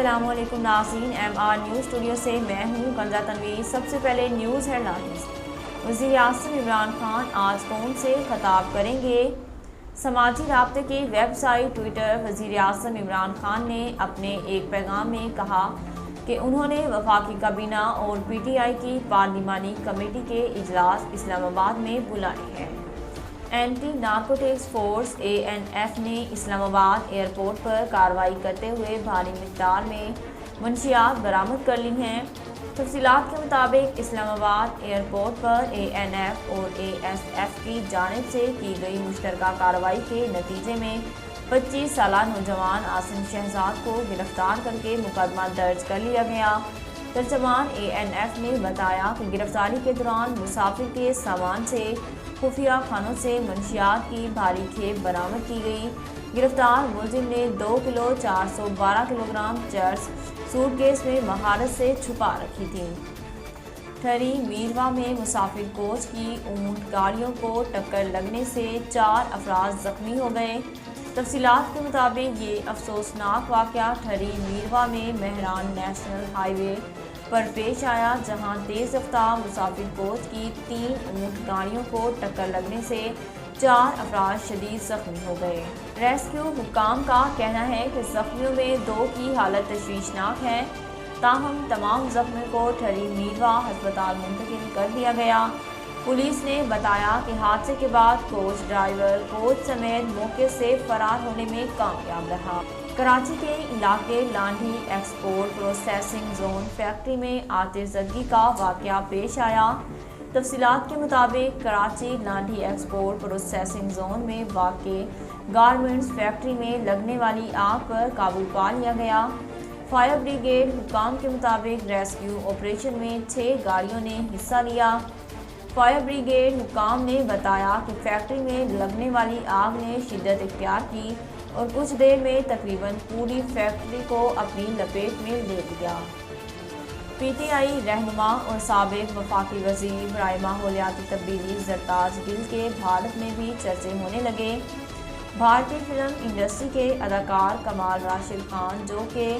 السلام علیکم ناظرین، ایم آر نیوز اسٹوڈیو سے میں ہوں کنزہ تنویر۔ سب سے پہلے نیوز ہیڈ لائنز۔ وزیر اعظم عمران خان آج قوم سے خطاب کریں گے۔ سماجی رابطے کی ویب سائٹ ٹویٹر۔ وزیر اعظم عمران خان نے اپنے ایک پیغام میں کہا کہ انہوں نے وفاقی کابینہ اور پی ٹی آئی کی پارلیمانی کمیٹی کے اجلاس اسلام آباد میں بلائے ہیں۔ اینٹی نارکوٹکس فورس اے این ایف نے اسلام آباد ایئرپورٹ پر کارروائی کرتے ہوئے بھاری مقدار میں منشیات برآمد کر لی ہیں۔ تفصیلات کے مطابق اسلام آباد ایئرپورٹ پر اے این ایف اور اے ایس ایف کی جانب سے کی گئی مشترکہ کارروائی کے نتیجے میں 25 سالہ نوجوان عاصم شہزاد کو گرفتار کر کے مقدمہ درج کر لیا گیا۔ ترجمان اے این ایف نے بتایا کہ گرفتاری کے دوران مسافر کے سامان سے خفیہ خانوں سے منشیات کی بھاری کھیپ برآمد کی گئی۔ گرفتار ملزم نے 2 کلو 412 کلو گرام چرس سوٹ کیس میں مہارت سے چھپا رکھی تھی۔ ٹھری میرواہ میں مسافر کوچ کی اونٹ گاڑیوں کو ٹکر لگنے سے 4 افراد زخمی ہو گئے۔ تفصیلات کے مطابق یہ افسوسناک واقعہ ٹھری میرواہ میں مہران نیشنل ہائی وے پر پیش آیا، جہاں تیز رفتار مسافر کوچ کی 3 اونٹ گاڑیوں کو ٹکر لگنے سے 4 افراد شدید زخمی ہو گئے۔ ریسکیو حکام کا کہنا ہے کہ زخمیوں میں 2 کی حالت تشویشناک ہے، تاہم تمام زخمیوں کو ٹھری میرواہ ہسپتال منتقل کر دیا گیا۔ پولیس نے بتایا کہ حادثے کے بعد کوچ ڈرائیور کوچ سمیت موقع سے فرار ہونے میں کامیاب رہا۔ کراچی کے علاقے Landhi export processing zone factory میں آتش زدگی کا واقعہ پیش آیا۔ تفصیلات کے مطابق Karachi Landhi export processing zone میں واقع گارمنٹس فیکٹری میں لگنے والی آگ پر قابو پا لیا گیا۔ فائر بریگیڈ حکام کے مطابق ریسکیو آپریشن میں 6 گاڑیوں نے حصہ لیا۔ فائر بریگیڈ حکام نے بتایا کہ فیکٹری میں لگنے والی آگ نے شدت اختیار کی اور کچھ دیر میں تقریباً پوری فیکٹری کو اپنی لپیٹ میں لے لیا۔ پی ٹی آئی رہنما اور سابق وفاقی وزیر برائے ماحولیاتی تبدیلی زرتاج گل کے بھارت میں بھی چرچے ہونے لگے۔ بھارتی فلم انڈسٹری کے اداکار کمال راشد خان، جو کہ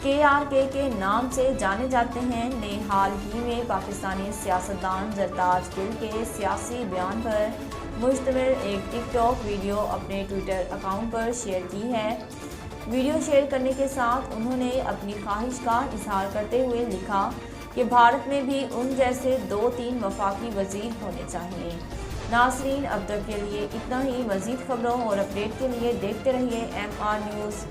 KRK کے نام سے جانے جاتے ہیں، نے حال ہی میں پاکستانی سیاستدان زرتاج گل کے سیاسی بیان پر مشتمل ایک ٹک ٹاک ویڈیو اپنے ٹویٹر اکاؤنٹ پر شیئر کی ہے۔ ویڈیو شیئر کرنے کے ساتھ انہوں نے اپنی خواہش کا اظہار کرتے ہوئے لکھا کہ بھارت میں بھی ان جیسے 2-3 وفاقی وزیر ہونے چاہیے۔ ناظرین، اب تک کے لیے اتنا ہی۔ مزید خبروں اور اپڈیٹ کے لیے دیکھتے رہیے MR نیوز۔